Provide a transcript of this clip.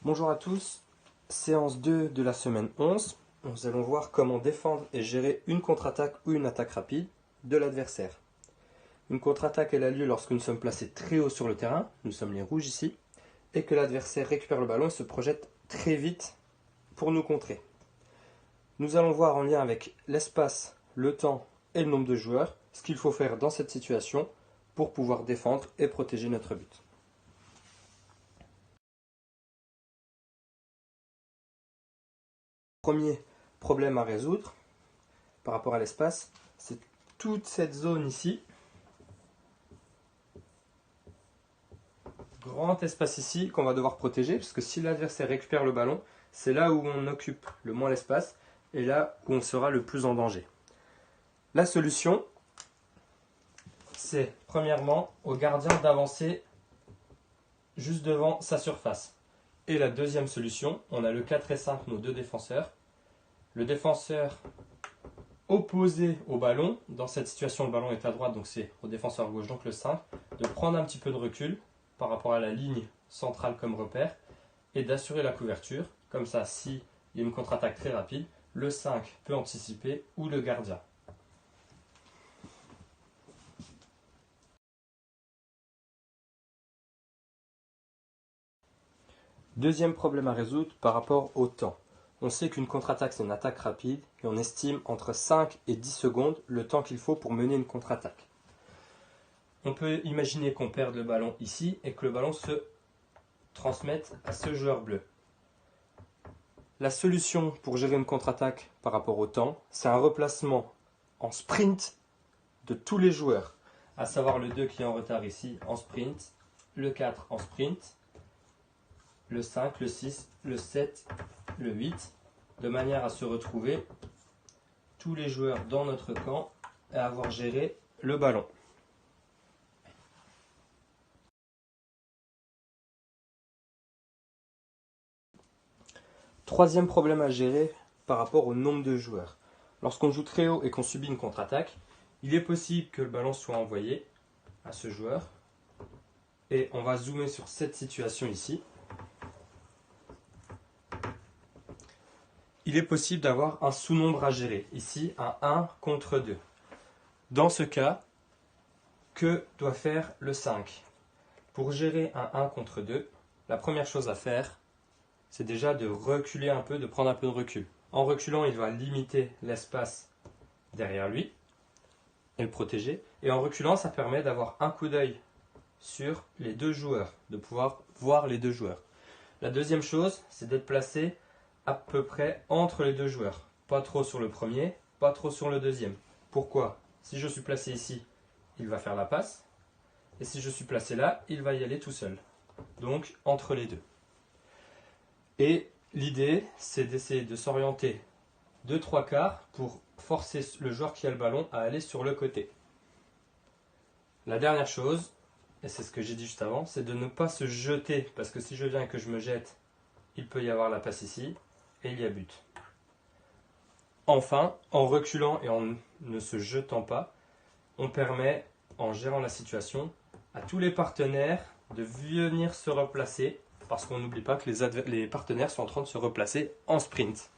Bonjour à tous, séance 2 de la semaine 11. Nous allons voir comment défendre et gérer une contre-attaque ou une attaque rapide de l'adversaire. Une contre-attaque elle a lieu lorsque nous sommes placés très haut sur le terrain, nous sommes les rouges ici, et que l'adversaire récupère le ballon et se projette très vite pour nous contrer. Nous allons voir en lien avec l'espace, le temps et le nombre de joueurs ce qu'il faut faire dans cette situation pour pouvoir défendre et protéger notre but. Premier problème à résoudre par rapport à l'espace, c'est toute cette zone ici. Grand espace ici qu'on va devoir protéger, parce que si l'adversaire récupère le ballon, c'est là où on occupe le moins l'espace et là où on sera le plus en danger. La solution, c'est premièrement au gardien d'avancer juste devant sa surface. Et la deuxième solution, on a le 4 et 5, nos deux défenseurs. Le défenseur opposé au ballon, dans cette situation le ballon est à droite, donc c'est au défenseur gauche, donc le 5, de prendre un petit peu de recul par rapport à la ligne centrale comme repère et d'assurer la couverture. Comme ça, s'il y a une contre-attaque très rapide, le 5 peut anticiper ou le gardien. Deuxième problème à résoudre par rapport au temps. On sait qu'une contre-attaque c'est une attaque rapide et on estime entre 5 et 10 secondes le temps qu'il faut pour mener une contre-attaque. On peut imaginer qu'on perde le ballon ici et que le ballon se transmette à ce joueur bleu. La solution pour gérer une contre-attaque par rapport au temps, c'est un replacement en sprint de tous les joueurs, à savoir le 2 qui est en retard ici en sprint, le 4 en sprint, le 5, le 6, le 7, le 8, de manière à se retrouver tous les joueurs dans notre camp et à avoir géré le ballon. Troisième problème à gérer par rapport au nombre de joueurs. Lorsqu'on joue très haut et qu'on subit une contre-attaque, il est possible que le ballon soit envoyé à ce joueur. Et on va zoomer sur cette situation ici. Il est possible d'avoir un sous-nombre à gérer. Ici, un 1 contre 2. Dans ce cas, que doit faire le 5? Pour gérer un 1 contre 2, la première chose à faire, c'est déjà de reculer un peu, de prendre un peu de recul. En reculant, il va limiter l'espace derrière lui et le protéger. Et en reculant, ça permet d'avoir un coup d'œil sur les deux joueurs, de pouvoir voir les deux joueurs. La deuxième chose, c'est d'être placé à peu près entre les deux joueurs. Pas trop sur le premier, pas trop sur le deuxième. Pourquoi? Si je suis placé ici, il va faire la passe. Et si je suis placé là, il va y aller tout seul. Donc, entre les deux. Et l'idée, c'est d'essayer de s'orienter de 3/4 pour forcer le joueur qui a le ballon à aller sur le côté. La dernière chose, et c'est ce que j'ai dit juste avant, c'est de ne pas se jeter, parce que si je viens et que je me jette, il peut y avoir la passe ici, et il y a but. Enfin, en reculant et en ne se jetant pas, on permet, en gérant la situation, à tous les partenaires de venir se replacer, parce qu'on n'oublie pas que les partenaires sont en train de se replacer en sprint.